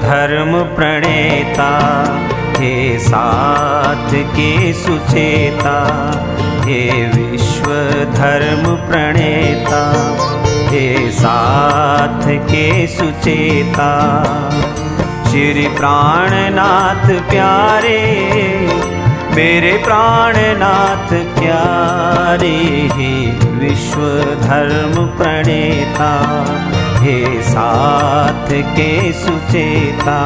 धर्म प्रणेता, हे साथ के सुचेता, हे विश्व धर्म प्रणेता, हे साथ के सुचेता। श्री प्राणनाथ प्यारे, मेरे प्राणनाथ प्यारे, हे विश्व धर्म प्रणेता, हे साथ के सुचेता।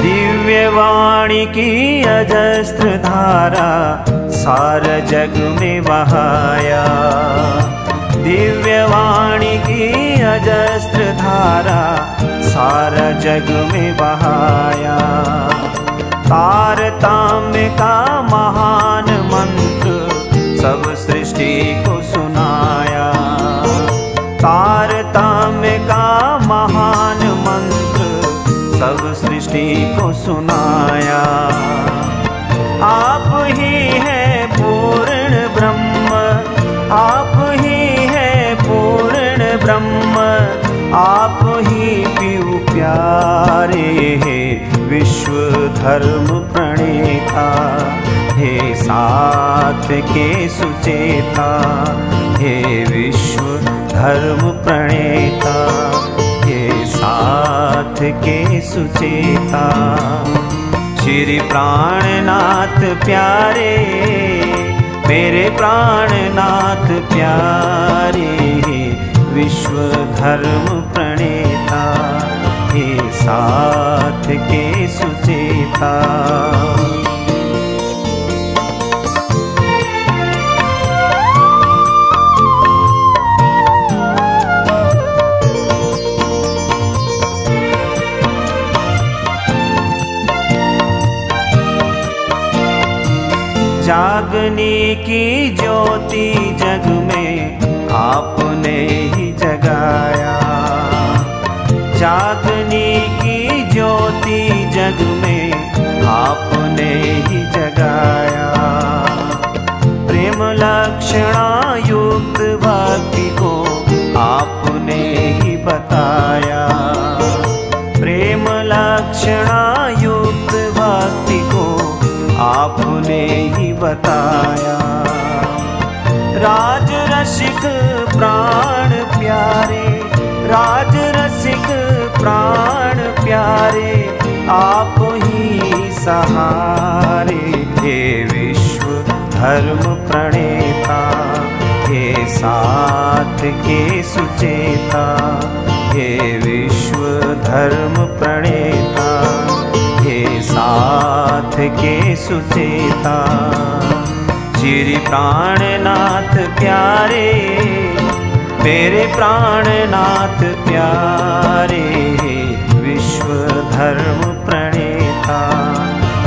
दिव्यवाणी की अजस्त्र धारा सारा जग में बहाया, दिव्यवाणी की अजस्त्र धारा सारा जग में बहाया। तारतम्य का महान मंत्र सब सृष्टि को सुनाया, तारतम्य का महान मंत्र सब सृष्टि को सुनाया। आप ही है पूर्ण ब्रह्म, आप ही है पूर्ण ब्रह्म, आप ही पियु प्यारे, हे विश्व धर्म प्रणेता, हे साथ के सुचेता, हे विश्व धर्म प्रणेता, हे साथ के सुचेता। श्री प्राणनाथ प्यारे, मेरे प्राणनाथ प्यारे, विश्व धर्म प्रणेता, हे साथ के सुचेता। जागने की ज्योति जग में आपने ही जगाया, जागने की ज्योति जग में आपने ही जगाया। प्रेम लक्षणा युक्त भक्ति को आपने ही बताया, प्रेम लक्षणा युक्त भक्ति को आपने ही बताया। राज रसिक प्राण प्यारे, राज रसिक प्राण प्यारे, आप ही सहारे, हे विश्व धर्म प्रणेता, हे साथ के सुचेता, हे विश्व धर्म प्रणेता, हे साथ के सुचेता। श्री प्राणनाथ प्यारे, मेरे प्राणनाथ प्यारे, विश्व धर्म प्रणेता,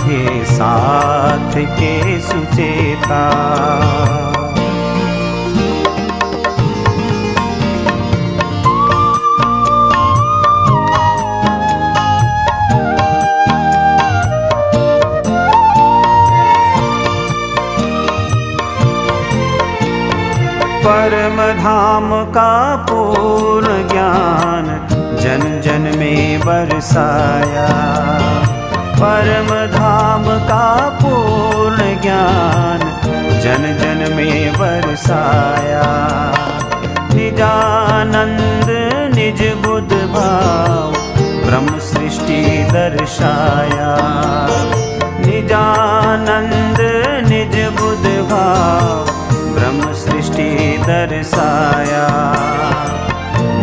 हे साथ के सुचेता। परम धाम का पूर्ण ज्ञान जन जन में बरसाया, परम धाम का पूर्ण ज्ञान जन जन में बरसाया। निजानंद निज बुद्ध भाव ब्रह्म सृष्टि दर्शाया, निजानंद निज बुद्ध भाव ब्रह्म सृष्टि दर्शाया।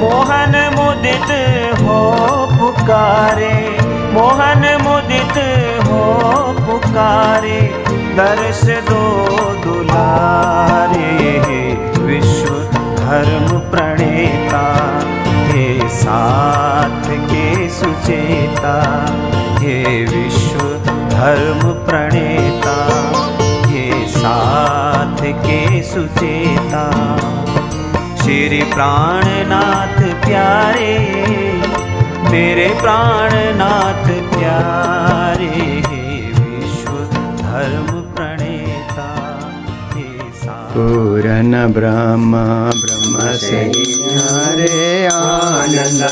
मोहन मुदित हो पुकारे, मोहन मुदित हो पुकारे, दर्श दो दुलारे, विश्व धर्म प्रणेता, हे साथ के सुचेता, हे विश्व धर्म प्रणेता, हे साथ के सुचेता। श्री प्राणनाथ प्यारे, मेरे प्राणनाथ प्यारे, हे विश्व धर्म प्रणेता, हे पूरन ब्रह्म ब्रह्म से न्यारे, आनंद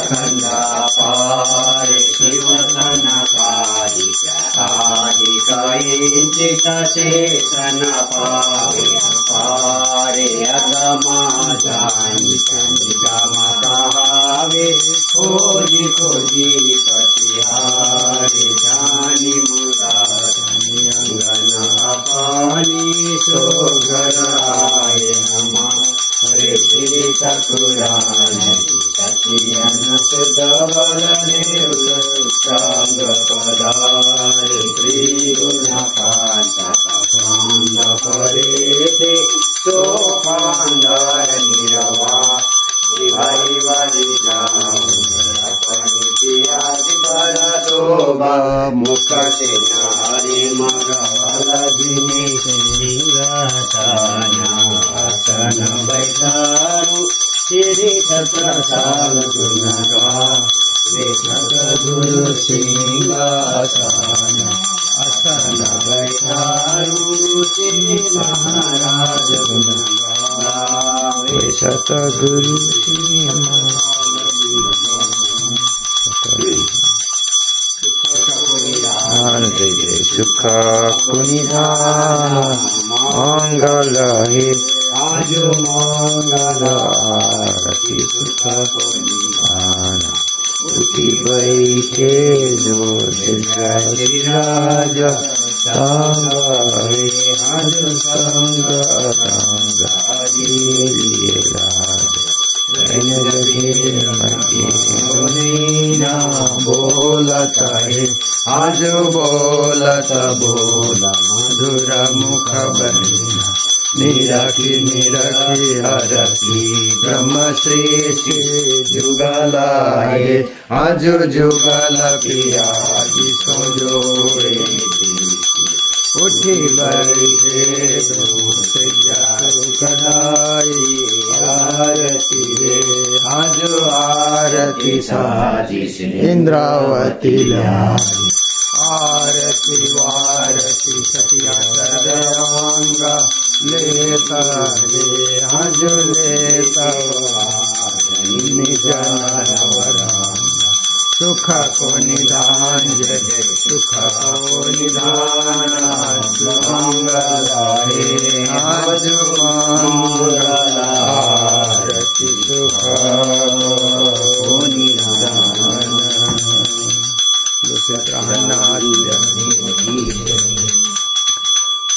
कंदा पारे, शिव सनकादि आदि कईंचित शेषन पावे पारे, अगमा जानित निगम कहावे, खोजी खोजी पछिहारे, जानी मुरारी अंगन अपानी, सो घर आए हमारे श्री ठाकुरानी, सखियन सुधवल देव संग पधारे, त्रिगुण पांच पांड परे थे, सो पांडर निरवा भाई वाली जाओ, अपनी त्याग कर शोभा, मुख से नारी मगवाला जिने सिंहासन, आसन बैठारू श्री छत्रसाल गुणगा, वे सद्गुरु सिंहासन, आसन बैठारू श्री महाराज गुणगा, वे सतगुरु सुख कुनिधान, मंगल हे आज मंगल आरती, सुख कुनिधान उठी बैठे जो सिराज, संग हे आज संग रंग लिए राज, बोलत है आज बोलत बोला, मधुर मुख बना, निरखी निरखी हरखी ब्रह्म सृष्टि जुगलाए, आज जुगल पिया जिसो जोड़े, उठी बैठे दो से कढ़ाई, आरती रे आज आरती साजी, इंद्रावती लाई, आरती वारती सतिया सर्वांगा, लेता रे आज लेता निज नवरंगा, सुख को निधान जय, सुख को निधान मंगल हे आज मंगल आरती, सुख को निधान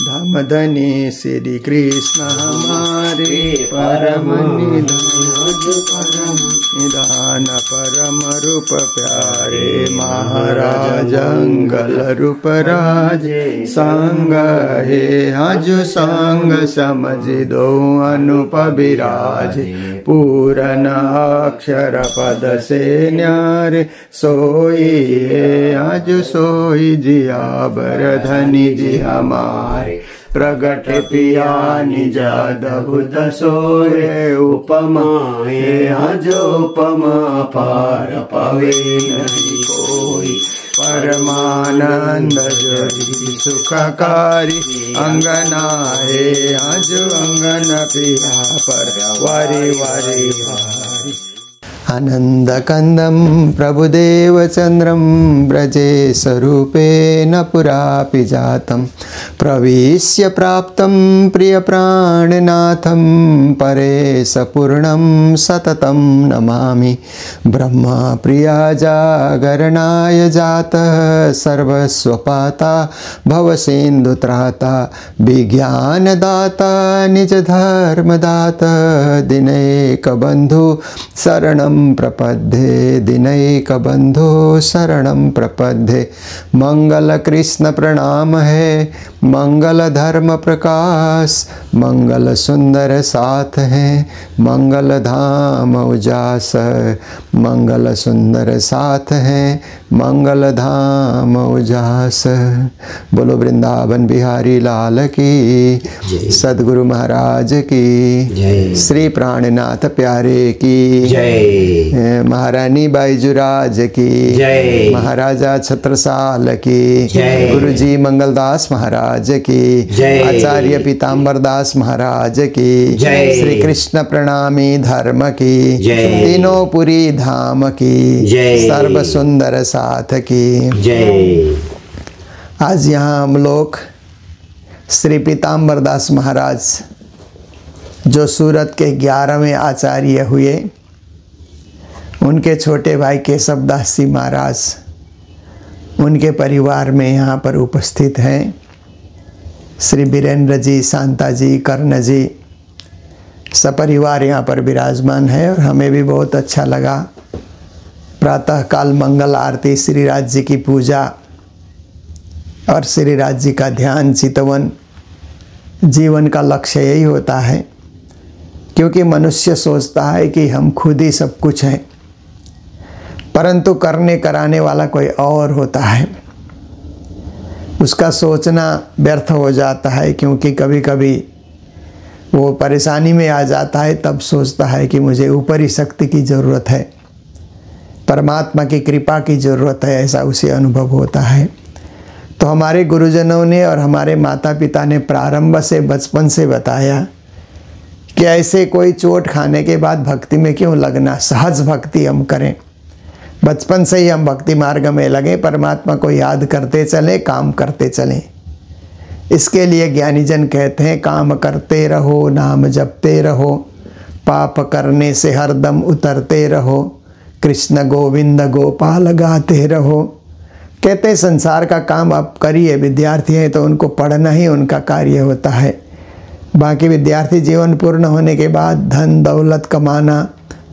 धम धनी श्री कृष्ण हमारे परम निधान, परम रूप प्यारे महाराज, अंगल रूप राजे संग हे आज संग समझ दो अनुप विराजे, पूरन अक्षर पद से न्यारे, सोई आज सोई जिया बर धनी जी हमारे, प्रगट पिया निज अद्भुत सोए, उपमा है आज उपमा पार पावे नहीं कोई, परमानंद जरी सुखकारी, अंगना है आज अंगन पिया पर वारी वारी वारी, आनंद कंदम प्रभुदेव चंद्रम ब्रजे स्वरूपेण पुरापि जातम, प्रविश्य प्राप्तं प्रिय प्राणनाथं, परेश पूर्णं सततं नमामि, ब्रह्म प्रिया जागरणाय जातः, सर्वस्वपाता भवसिन्धुत्राता, विज्ञानदाता निज धर्मदाता, दिनैक बंधु शरणं प्रपद्ये, दिनैक बंधु शरणं प्रपद्ये, मंगल कृष्ण प्रणाम है, मंगल धर्म प्रकाश मंगल सुंदर साथ है, मंगल धाम उजास मंगल सुंदर साथ है, मंगल धाम उजास। बोलो वृंदावन बिहारी लाल की, सदगुरु महाराज की, श्री प्राणनाथ प्यारे की जय, महारानी बाईजुराज की, महाराजा छत्रसाल की, गुरुजी मंगलदास महाराज की, आचार्य पीताम्बरदास महाराज की, श्री कृष्ण प्रणामी धर्म की, तीनों पुरी धाम की, सर्व सुंदर साथ की जय। आज यहाँ हम लोग श्री पीताम्बरदास महाराज जो सूरत के 11वें आचार्य हुए, उनके छोटे भाई केशवदास जी महाराज उनके परिवार में यहाँ पर उपस्थित हैं। श्री वीरेंद्र जी, शांता जी, कर्ण जी सपरिवार यहाँ पर विराजमान है और हमें भी बहुत अच्छा लगा। प्रातः काल मंगल आरती, श्री राज जी की पूजा और श्री राज जी का ध्यान चितवन, जीवन का लक्ष्य यही होता है, क्योंकि मनुष्य सोचता है कि हम खुद ही सब कुछ हैं, परंतु करने कराने वाला कोई और होता है। उसका सोचना व्यर्थ हो जाता है, क्योंकि कभी कभी वो परेशानी में आ जाता है, तब सोचता है कि मुझे ऊपरी शक्ति की ज़रूरत है, परमात्मा की कृपा की ज़रूरत है, ऐसा उसे अनुभव होता है। तो हमारे गुरुजनों ने और हमारे माता पिता ने प्रारंभ से, बचपन से बताया कि ऐसे कोई चोट खाने के बाद भक्ति में क्यों लगना, सहज भक्ति हम करें। बचपन से ही हम भक्ति मार्ग में लगे, परमात्मा को याद करते चलें, काम करते चलें। इसके लिए ज्ञानीजन कहते हैं, काम करते रहो, नाम जपते रहो, पाप करने से हरदम उतरते रहो, कृष्ण गोविंद गोपाल गाते रहो। कहते हैं संसार का काम आप करिए, विद्यार्थी हैं तो उनको पढ़ना ही उनका कार्य होता है। बाकी विद्यार्थी जीवन पूर्ण होने के बाद धन दौलत कमाना,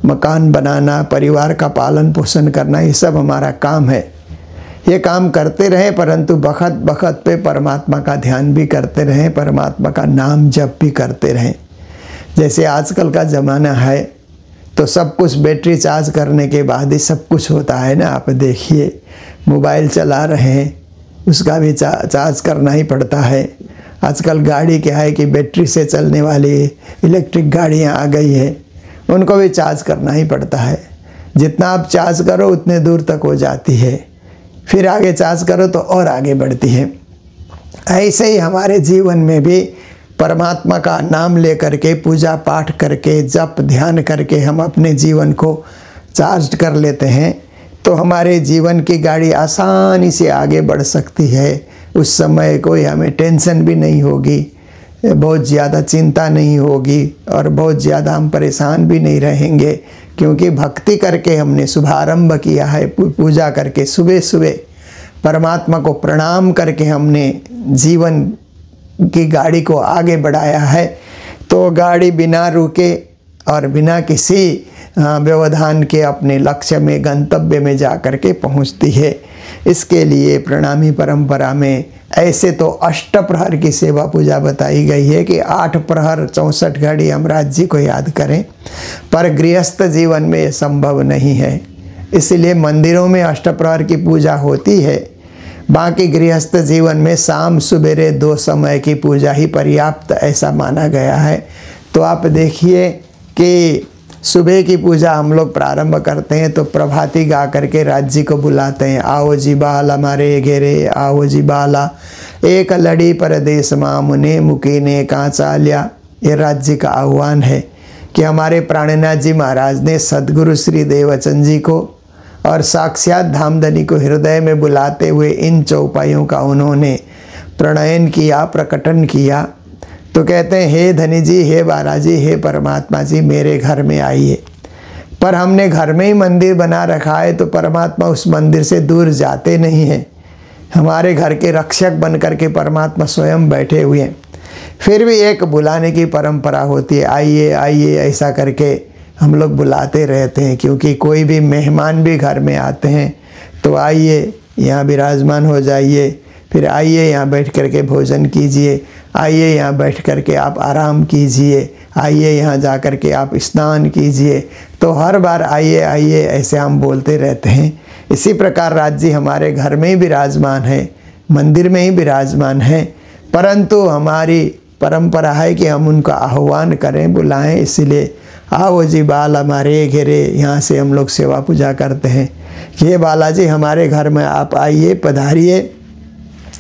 मकान बनाना, परिवार का पालन पोषण करना, ये सब हमारा काम है। ये काम करते रहें, परंतु बखत बखत पे परमात्मा का ध्यान भी करते रहें, परमात्मा का नाम जप भी करते रहें। जैसे आजकल का ज़माना है तो सब कुछ बैटरी चार्ज करने के बाद ही सब कुछ होता है ना। आप देखिए, मोबाइल चला रहे हैं, उसका भी चार्ज करना ही पड़ता है। आजकल गाड़ी क्या है कि बैटरी से चलने वाली इलेक्ट्रिक गाड़ियाँ आ गई है, उनको भी चार्ज करना ही पड़ता है। जितना आप चार्ज करो उतने दूर तक हो जाती है, फिर आगे चार्ज करो तो और आगे बढ़ती है। ऐसे ही हमारे जीवन में भी परमात्मा का नाम लेकर के, पूजा पाठ करके, जप ध्यान करके हम अपने जीवन को चार्ज कर लेते हैं, तो हमारे जीवन की गाड़ी आसानी से आगे बढ़ सकती है। उस समय कोई हमें टेंशन भी नहीं होगी, बहुत ज़्यादा चिंता नहीं होगी और बहुत ज़्यादा हम परेशान भी नहीं रहेंगे, क्योंकि भक्ति करके हमने शुभारंभ किया है। पूजा करके सुबह सुबह परमात्मा को प्रणाम करके हमने जीवन की गाड़ी को आगे बढ़ाया है। तो गाड़ी बिना रुके और बिना किसी व्यवधान के अपने लक्ष्य में, गंतव्य में जा कर के पहुँचती है। इसके लिए प्रणामी परंपरा में ऐसे तो अष्टप्रहर की सेवा पूजा बताई गई है कि 8 प्रहर 64 घड़ी हम राज जी को याद करें, पर गृहस्थ जीवन में ये संभव नहीं है। इसलिए मंदिरों में अष्टप्रहर की पूजा होती है, बाकी गृहस्थ जीवन में शाम सुबेरे 2 समय की पूजा ही पर्याप्त ऐसा माना गया है। तो आप देखिए कि सुबह की पूजा हम लोग प्रारंभ करते हैं तो प्रभाती गा करके राज जी को बुलाते हैं, आओ जी बाला मारे घेरे, आओ जी बाला एक लड़ी परदेश मामुने मुकीने कांचाल्या। ये राज जी का आह्वान है कि हमारे प्राणनाथ जी महाराज ने सद्गुरु श्री देवचंद जी को और साक्षात धामधनी को हृदय में बुलाते हुए इन चौपाइयों का उन्होंने प्रणयन किया, प्रकटन किया। तो कहते हैं, हे धनी जी, हे बालाजी, हे परमात्मा जी, मेरे घर में आइए। पर हमने घर में ही मंदिर बना रखा है, तो परमात्मा उस मंदिर से दूर जाते नहीं हैं। हमारे घर के रक्षक बन कर के परमात्मा स्वयं बैठे हुए हैं। फिर भी एक बुलाने की परंपरा होती है, आइए आइए, ऐसा करके हम लोग बुलाते रहते हैं, क्योंकि कोई भी मेहमान भी घर में आते हैं तो आइए, यहाँ विराजमान हो जाइए। फिर आइए यहाँ बैठ कर के भोजन कीजिए, आइए यहाँ बैठ कर के आप आराम कीजिए, आइए यहाँ जा कर के आप स्नान कीजिए। तो हर बार आइए आइए ऐसे हम बोलते रहते हैं। इसी प्रकार राज जी हमारे घर में ही विराजमान है, मंदिर में ही विराजमान है, परंतु हमारी परंपरा है कि हम उनका आह्वान करें, बुलाएं। इसलिए आओ जी बाल हमारे घेरे, यहाँ से हम लोग सेवा पूजा करते हैं कि हे बालाजी हमारे घर में आप आइए, पधारिए,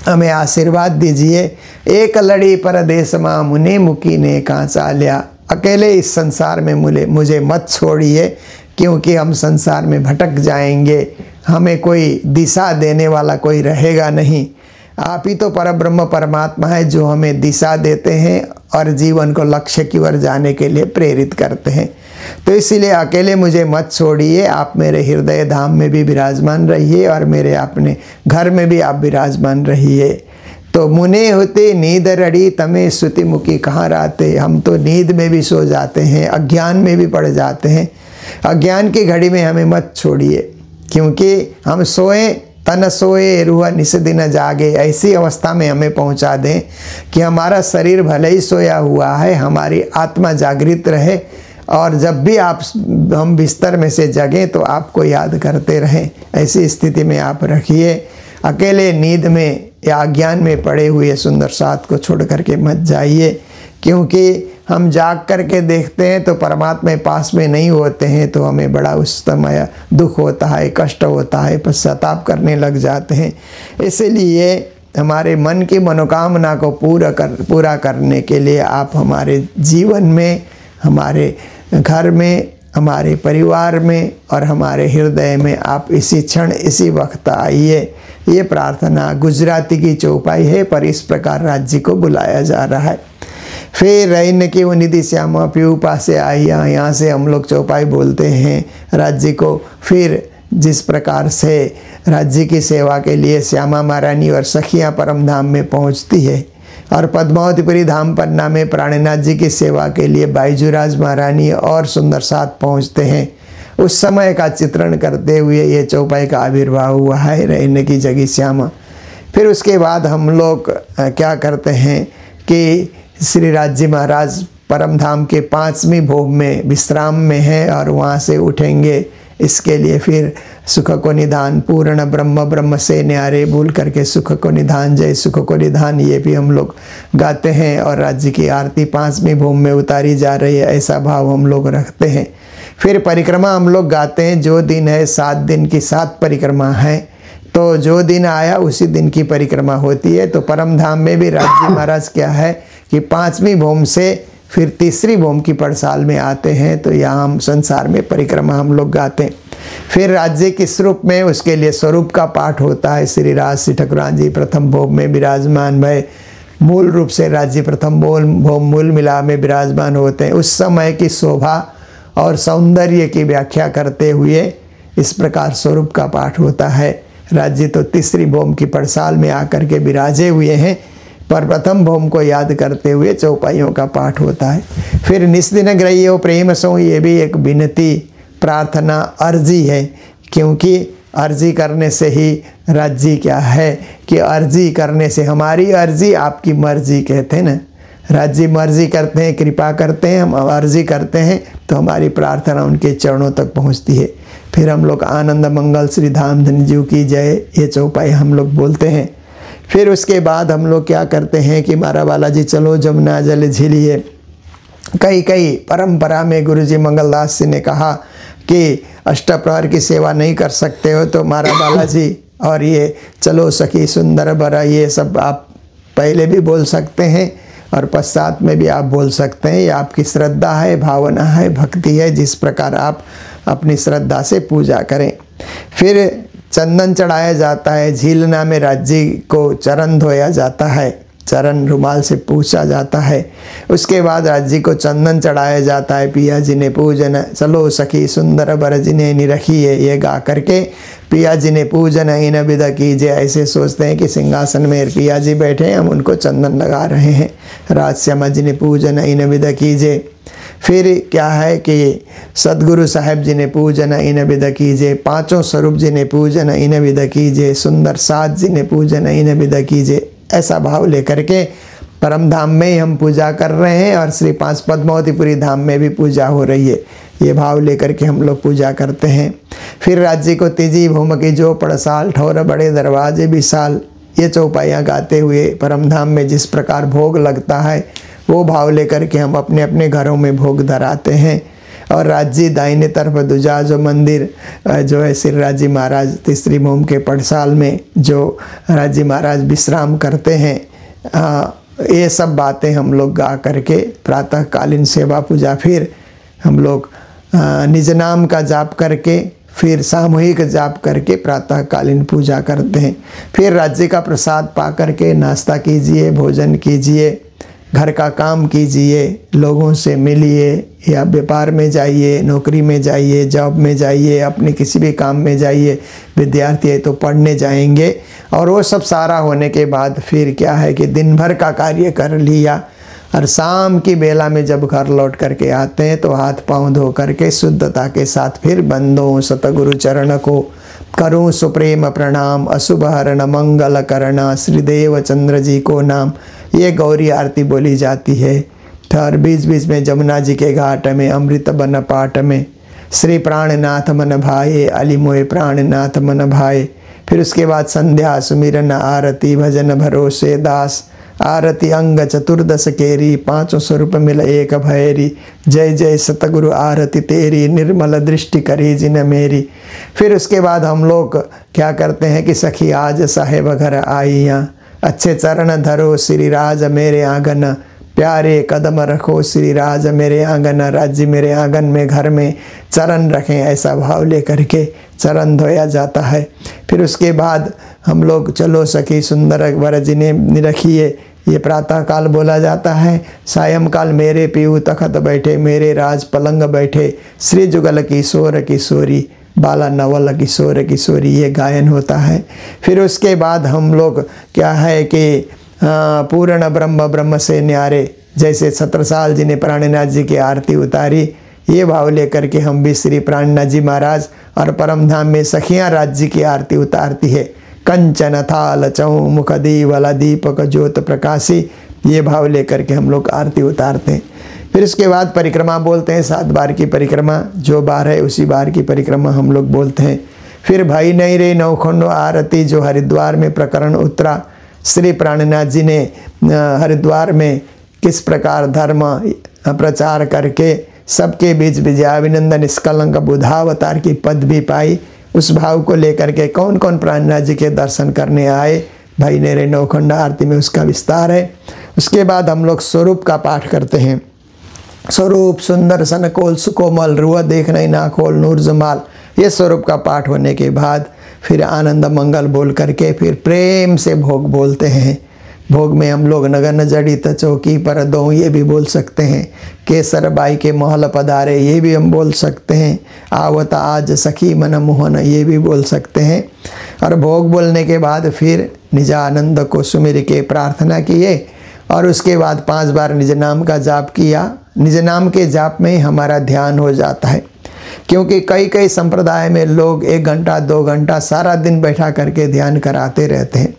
हमें आशीर्वाद दीजिए। एक लड़ी परदेस माँ मुने मुकी ने कहाँ चालिया, अकेले इस संसार में मुझे मत छोड़िए, क्योंकि हम संसार में भटक जाएंगे, हमें कोई दिशा देने वाला कोई रहेगा नहीं। आप ही तो परब्रह्म परमात्मा है जो हमें दिशा देते हैं और जीवन को लक्ष्य की ओर जाने के लिए प्रेरित करते हैं। तो इसीलिए अकेले मुझे मत छोड़िए, आप मेरे हृदय धाम में भी विराजमान रहिए और मेरे अपने घर में भी आप विराजमान रहिए। तो मुने होते नींद रड़ी तमें सुति मुखी कहाँ रहते, हम तो नींद में भी सो जाते हैं, अज्ञान में भी पड़ जाते हैं। अज्ञान की घड़ी में हमें मत छोड़िए, क्योंकि हम सोएं तन सोए रूह निस दिन जागे, ऐसी अवस्था में हमें पहुंचा दें कि हमारा शरीर भले ही सोया हुआ है, हमारी आत्मा जागृत रहे, और जब भी हम बिस्तर में से जगें तो आपको याद करते रहें। ऐसी स्थिति में आप रखिए। अकेले नींद में या अज्ञान में पड़े हुए सुंदर साथ को छोड़ करके मत जाइए, क्योंकि हम जाग करके देखते हैं तो परमात्मा पास में नहीं होते हैं, तो हमें बड़ा उस समय दुख होता है, कष्ट होता है, पश्चाताप करने लग जाते हैं। इसलिए हमारे मन की मनोकामना को पूरा करने के लिए आप हमारे जीवन में, हमारे घर में, हमारे परिवार में और हमारे हृदय में आप इसी क्षण इसी वक्त आइए। ये प्रार्थना गुजराती की चौपाई है, पर इस प्रकार राज्य को बुलाया जा रहा है। फिर रैन की वो निधि श्यामा पीऊ पासे आइया, यहाँ से हम लोग चौपाई बोलते हैं राज्य को। फिर जिस प्रकार से राज्य की सेवा के लिए श्यामा महारानी और सखियाँ परम धाम में पहुँचती है, और पद्मावतीपुरी धाम पन्ना में प्राणनाथ जी की सेवा के लिए बाईजूराज महारानी और सुंदर साथ पहुँचते हैं, उस समय का चित्रण करते हुए ये चौपाई का आविर्भाव हुआ है, रहने की जगह श्यामा। फिर उसके बाद हम लोग क्या करते हैं कि श्री राज्य महाराज परम धाम के 5वीं भोग में विश्राम में हैं और वहाँ से उठेंगे। इसके लिए फिर सुख को निधान पूर्ण ब्रह्म से न्यारे बोल करके सुख को निधान जय सुख को निधान, ये भी हम लोग गाते हैं। और राज्य की आरती 5वीं भोग में उतारी जा रही है, ऐसा भाव हम लोग रखते हैं। फिर परिक्रमा हम लोग गाते हैं, जो दिन है 7 दिन की 7 परिक्रमा है, तो जो दिन आया उसी दिन की परिक्रमा होती है। तो परम धाम में भी राज्य महाराज क्या है कि 5वीं भोम से फिर 3री भोम की पड़साल में आते हैं, तो यहाँ हम संसार में परिक्रमा हम लोग गाते हैं। फिर राज्य किस रूप में, उसके लिए स्वरूप का पाठ होता है। श्री राज श्री ठाकुरान जी प्रथम भोग में विराजमान भय, मूल रूप से राज्य प्रथम भोम मूल मिला में विराजमान होते हैं। उस समय की शोभा और सौंदर्य की व्याख्या करते हुए इस प्रकार स्वरूप का पाठ होता है। राज्य तो 3री भोम की पड़साल में आकर के विराजे हुए हैं, पर प्रथम भोम को याद करते हुए चौपाइयों का पाठ होता है। फिर निस्दिन ग्रह्यो प्रेम सो, ये भी एक विनती प्रार्थना अर्जी है, क्योंकि अर्जी करने से ही राज्य क्या है कि अर्जी करने से हमारी अर्जी आपकी मर्जी कहते हैं ना, राज्य मर्जी करते हैं, कृपा करते हैं, हम अर्जी करते हैं तो हमारी प्रार्थना उनके चरणों तक पहुंचती है। फिर हम लोग आनंद मंगल श्री धाम धन जीव की जय, ये चौपाई हम लोग बोलते हैं। फिर उसके बाद हम लोग क्या करते हैं कि मारा बालाजी चलो जमुना जल झिलिए। कई परंपरा में गुरुजी मंगलदास जी ने कहा कि अष्टप्रहर की सेवा नहीं कर सकते हो तो मारा बालाजी और ये चलो सखी सुंदर बरा, ये सब आप पहले भी बोल सकते हैं और पश्चात में भी आप बोल सकते हैं। ये आपकी श्रद्धा है, भावना है, भक्ति है, जिस प्रकार आप अपनी श्रद्धा से पूजा करें। फिर चंदन चढ़ाया जाता है, झीलना में राज्य को चरण धोया जाता है, चरण रुमाल से पूछा जाता है। उसके बाद राज्य को चंदन चढ़ाया जाता है। पिया जी ने पूजन चलो सखी सुंदर बर जिन्हें निरखिए, ये गा करके पिया जी ने पूजन इन विद कीजिए। ऐसे सोचते हैं कि सिंहासन में पिया जी बैठे हैं, हम उनको चंदन लगा रहे हैं। राजश्यामा जी ने पूजन इन विद कीजिए। फिर क्या है कि सदगुरु साहेब जी ने पूजन इन विध कीजिए, पांचों स्वरूप जी ने पूजन इन विध कीजिए, सुंदर साथ जी ने पूजन इन विध कीजिए, ऐसा भाव लेकर के परम धाम में ही हम पूजा कर रहे हैं और श्री पांच पद्मावतीपुरी धाम में भी पूजा हो रही है। ये भाव लेकर के हम लोग पूजा करते हैं। फिर राज्य को तीजी भूम की जो पड़साल, ठौर बड़े दरवाजे विशाल, ये चौपाइयाँ गाते हुए परम धाम में जिस प्रकार भोग लगता है वो भाव लेकर के हम अपने अपने घरों में भोग धराते हैं। और राज्य दाहिने तरफ दूजा जो मंदिर जो है श्री राज्य महाराज तीसरी भूम के पड़साल में जो राज्य महाराज विश्राम करते हैं, ये सब बातें हम लोग गा करके प्रातःकालीन सेवा पूजा, फिर हम लोग निज नाम का जाप करके, फिर सामूहिक जाप करके प्रातःकालीन पूजा करते हैं। फिर राज्य का प्रसाद पा करके नाश्ता कीजिए, भोजन कीजिए, घर का काम कीजिए, लोगों से मिलिए या व्यापार में जाइए, नौकरी में जाइए, जॉब में जाइए, अपने किसी भी काम में जाइए। विद्यार्थी है तो पढ़ने जाएंगे। और वो सब सारा होने के बाद फिर क्या है कि दिन भर का कार्य कर लिया और शाम की बेला में जब घर लौट करके आते हैं तो हाथ पांव धो करके शुद्धता के साथ फिर बंदों सतगुरु चरण को करूं सुप्रेम प्रणाम, अशुभ हरण मंगल करना, श्रीदेव चंद्र जी को नाम। ये गौरी आरती बोली जाती है। और बीच बीच में जमुना जी के घाट में अमृत बन पाठ में श्री प्राणनाथ मन भाए, अली मोए प्राणनाथ मन भाए। फिर उसके बाद संध्या सुमिरन आरती, भजन भरोसे दास, आरती अंग चतुर्दश केरी, पांचों स्वरूप मिल एक भैरी, जय जय सतगुरु आरती तेरी, निर्मल दृष्टि करी जिन मेरी। फिर उसके बाद हम लोग क्या करते हैं कि सखी आज साहेब घर आईयाँ, अच्छे चरण धरो श्री राज मेरे आंगन, प्यारे कदम रखो श्री राज मेरे आंगन, राज्य मेरे आंगन में घर में चरण रखें, ऐसा भाव लेकर के चरण धोया जाता है। फिर उसके बाद हम लोग चलो सखी सुंदर वर जिन्हें रखिए, ये प्रातःकाल बोला जाता है। सायंकाल मेरे पीऊ तखत बैठे, मेरे राज पलंग बैठे, श्री जुगल किशोर किशोरी, बाला नवल किशोर किशोरी, ये गायन होता है। फिर उसके बाद हम लोग क्या है कि पूर्ण ब्रह्म ब्रह्म से न्यारे, जैसे छत्रसाल जी ने प्राणनाथ जी की आरती उतारी, ये भाव लेकर के हम भी श्री प्राणनाथ जी महाराज और परम धाम में सखियाँ राज्य की आरती उतारती है। कंचन थाल चऊ मुख दीवला दीपक ज्योत प्रकाशी, ये भाव लेकर के हम लोग आरती उतारते हैं। फिर इसके बाद परिक्रमा बोलते हैं, 7 बार की परिक्रमा, जो बार है उसी बार की परिक्रमा हम लोग बोलते हैं। फिर भाई नहीं रे नौखंडो आरती, जो हरिद्वार में प्रकरण उतरा, श्री प्राणनाथ जी ने हरिद्वार में किस प्रकार धर्म प्रचार करके सबके बीच विजयाभिनंदन निष्कलंक बुधावतार की पद भी पाई, उस भाव को लेकर के कौन कौन प्राणनाथ जी के दर्शन करने आए, भाई नेरे नौखंडा आरती में उसका विस्तार है। उसके बाद हम लोग स्वरूप का पाठ करते हैं। स्वरूप सुंदर सनकोल सुकोमल, रुआ देख नहीं ना खोल नूर जमाल, ये स्वरूप का पाठ होने के बाद फिर आनंद मंगल बोल करके फिर प्रेम से भोग बोलते हैं। भोग में हम लोग नगन जड़ित चौकी पर दो, ये भी बोल सकते हैं। केसर बाई के महल पधारे, ये भी हम बोल सकते हैं। आवता आज सखी मन मोहन, ये भी बोल सकते हैं। और भोग बोलने के बाद फिर निजानंद को सुमिर के प्रार्थना किए और उसके बाद 5 बार निज नाम का जाप किया। निज नाम के जाप में ही हमारा ध्यान हो जाता है, क्योंकि कई कई संप्रदाय में लोग 1 घंटा 2 घंटा सारा दिन बैठा करके ध्यान कराते रहते हैं,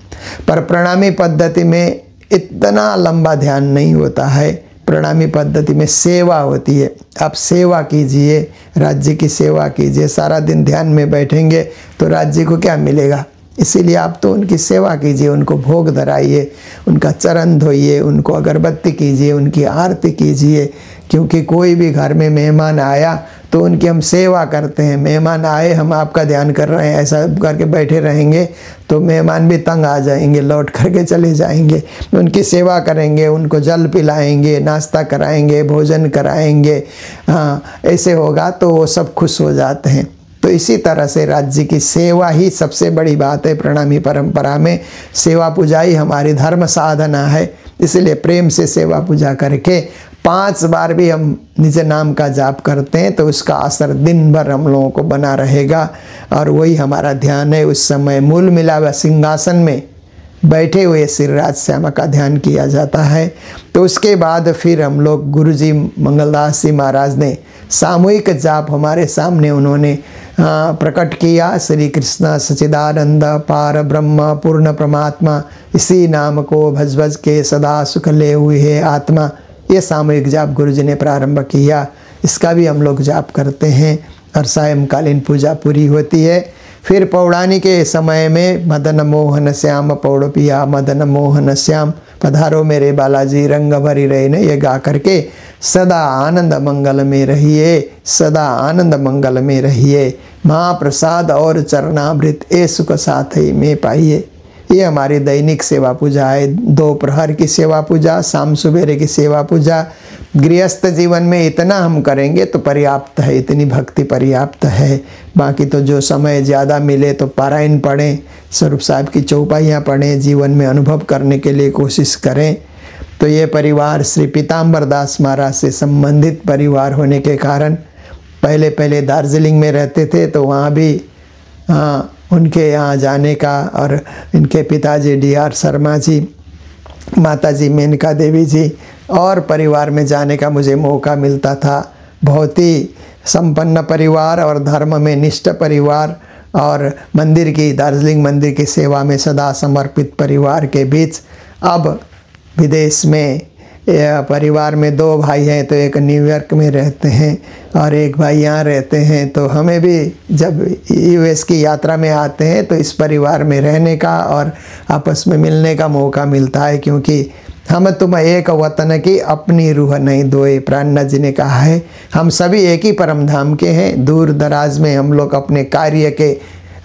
पर प्रणामी पद्धति में इतना लंबा ध्यान नहीं होता है। प्रणामी पद्धति में सेवा होती है। आप सेवा कीजिए, राज्य की सेवा कीजिए। सारा दिन ध्यान में बैठेंगे तो राज्य को क्या मिलेगा? इसीलिए आप तो उनकी सेवा कीजिए, उनको भोग धराइए, उनका चरण धोइए, उनको अगरबत्ती कीजिए, उनकी आरती कीजिए। क्योंकि कोई भी घर में मेहमान आया तो उनकी हम सेवा करते हैं। मेहमान आए, हम आपका ध्यान कर रहे हैं, ऐसा करके बैठे रहेंगे तो मेहमान भी तंग आ जाएंगे, लौट करके चले जाएंगे। उनकी सेवा करेंगे, उनको जल पिलाएंगे, नाश्ता कराएंगे, भोजन कराएंगे। हाँ, ऐसे होगा तो वो सब खुश हो जाते हैं। तो इसी तरह से राज्य की सेवा ही सबसे बड़ी बात है। प्रणामी परंपरा में सेवा पूजा ही हमारी धर्म साधना है। इसलिए प्रेम से सेवा पूजा करके 5 बार भी हम निज नाम का जाप करते हैं तो उसका असर दिन भर हम लोगों को बना रहेगा और वही हमारा ध्यान है। उस समय मूल मिला हुआ सिंहासन में बैठे हुए श्रीराज श्यामा का ध्यान किया जाता है। तो उसके बाद फिर हम लोग गुरुजी मंगलदास जी महाराज ने सामूहिक जाप हमारे सामने उन्होंने प्रकट किया। श्री कृष्ण सच्चिदानंद पार ब्रह्म पूर्ण परमात्मा, इसी नाम को भज भज के सदा सुख ले हुए है आत्मा। ये सामूहिक जाप गुरुजी ने प्रारंभ किया। इसका भी हम लोग जाप करते हैं और सायंकालीन पूजा पूरी होती है। फिर पौड़ानी के समय में मदन मोहन श्याम पौड़ पिया मदन मोहन श्याम, पधारो मेरे बालाजी रंग भरी रहे ने, ये गा करके सदा आनंद मंगल में रहिए, सदा आनंद मंगल में रहिए, महाप्रसाद और चरणामृत ए सुख साथ ही में पाइए। ये हमारी दैनिक सेवा पूजा है। दोपहर की सेवा पूजा, शाम सवेरे की सेवा पूजा। गृहस्थ जीवन में इतना हम करेंगे तो पर्याप्त है, इतनी भक्ति पर्याप्त है। बाकी तो जो समय ज़्यादा मिले तो पारायण पढ़ें, स्वरूप साहब की चौपाइयाँ पढ़ें, जीवन में अनुभव करने के लिए कोशिश करें। तो ये परिवार श्री पीताम्बर दास महाराज से संबंधित परिवार होने के कारण पहले दार्जिलिंग में रहते थे, तो वहाँ भी उनके यहाँ जाने का और इनके पिताजी DR शर्मा जी, माताजी मेनका देवी जी और परिवार में जाने का मुझे मौका मिलता था। बहुत ही संपन्न परिवार और धर्म में निष्ठ परिवार और मंदिर की, दार्जिलिंग मंदिर की सेवा में सदा समर्पित परिवार के बीच अब विदेश में परिवार में 2 भाई हैं, तो एक न्यूयॉर्क में रहते हैं और एक भाई यहाँ रहते हैं। तो हमें भी जब US की यात्रा में आते हैं तो इस परिवार में रहने का और आपस में मिलने का मौका मिलता है, क्योंकि हम तुम एक वतन की अपनी रूह नहीं दोए, प्राणनाथ जी ने कहा है। हम सभी एक ही परम धाम के हैं। दूर दराज में हम लोग अपने कार्य के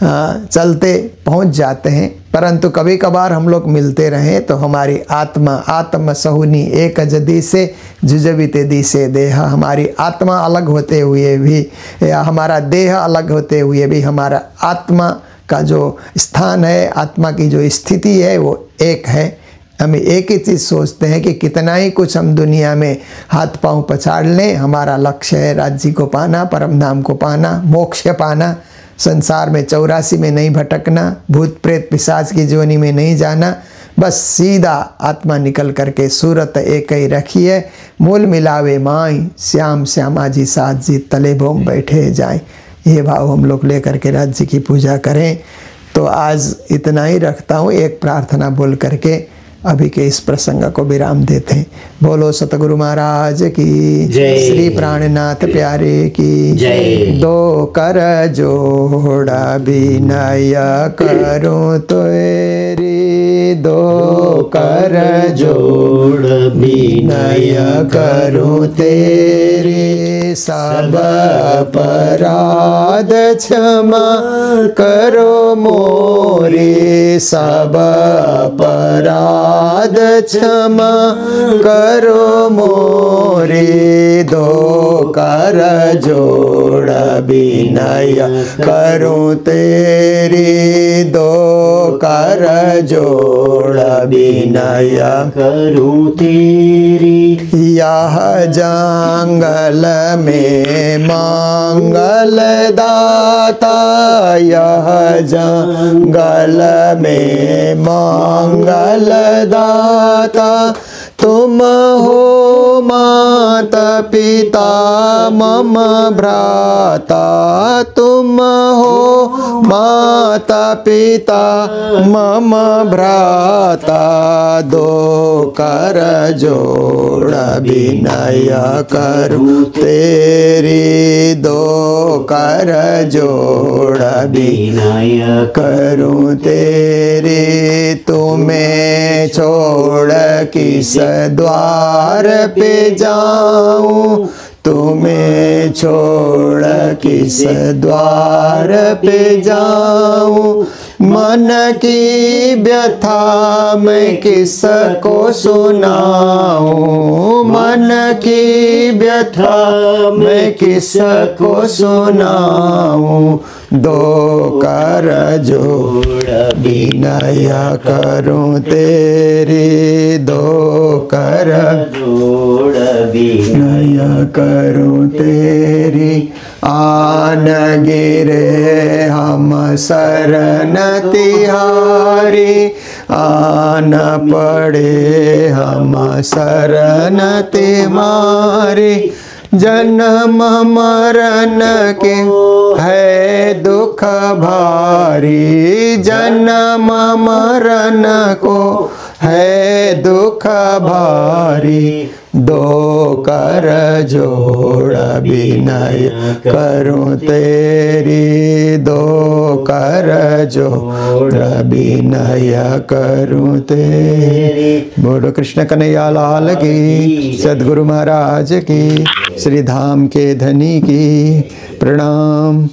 चलते पहुंच जाते हैं, परंतु कभी कभार हम लोग मिलते रहें तो हमारी आत्म सहुनी एक जदी से जुजबिते दी से देह, हमारी आत्मा अलग होते हुए भी या हमारा देह अलग होते हुए भी हमारा आत्मा का जो स्थान है, आत्मा की जो स्थिति है वो एक है। हम एक ही चीज़ सोचते हैं कि कितना ही कुछ हम दुनिया में हाथ पांव पछाड़ लें, हमारा लक्ष्य है राज्य को पाना, परम धाम को पाना, मोक्ष पाना, संसार में 84 में नहीं भटकना, भूत प्रेत पिशाच की जोनी में नहीं जाना, बस सीधा आत्मा निकल करके सूरत एक ही रखिए। मूल मिलावे माई श्याम श्यामा जी साथ जी तले बोम बैठे जाए, ये भाव हम लोग लेकर के राज्य की पूजा करें। तो आज इतना ही रखता हूँ, एक प्रार्थना बोल करके अभी के इस प्रसंग को विराम देते हैं। बोलो सतगुरु महाराज की जय, श्री प्राणनाथ प्यारे की जय। 2 कर जोड़ा विनय करूं तेरी, 2 कर जोड़ विनय करूं तेरी, सब अपराध क्षमा करो मोरे, सब अपराध क्षमा करो मोरे, 2 कर जोड़ विनय करूं तेरी, 2 कर जोड़ विनय करूं तेरी। यह जंगल में मंगल दाता, यह जंगल में मंगल दाता, तुम हो माता पिता मम भ्राता, तुम हो माता पिता मम भ्राता, 2 कर जोड़ विनय करूं तेरी, 2 कर जोड़ विनय करूं तेरी, तुम्हें छोड़ किस द्वार पे जाऊं, तुम्हें छोड़ किस द्वार पे जाऊं, मन की व्यथा मैं किसको सुनाऊं, मन की व्यथा मैं किसको सुनाऊं, 2 कर जोड़ विनय करूं तेरी, 2 कर जोड़ विनय करूं तेरी। आन गिरे हम शरण तिहारी, आन पड़े हम शरण तुम्हारे। जन्म मरण के है दुख भारी, जन्म मरण को है दुख भारी। दो कर जोड़ विनय करूं तेरी, दो कर जोड़ विनय करूं तेरी। बोलो कृष्ण कन्हैया लाल की, सद्गुरु महाराज की, श्री धाम के धनी की। प्रणाम।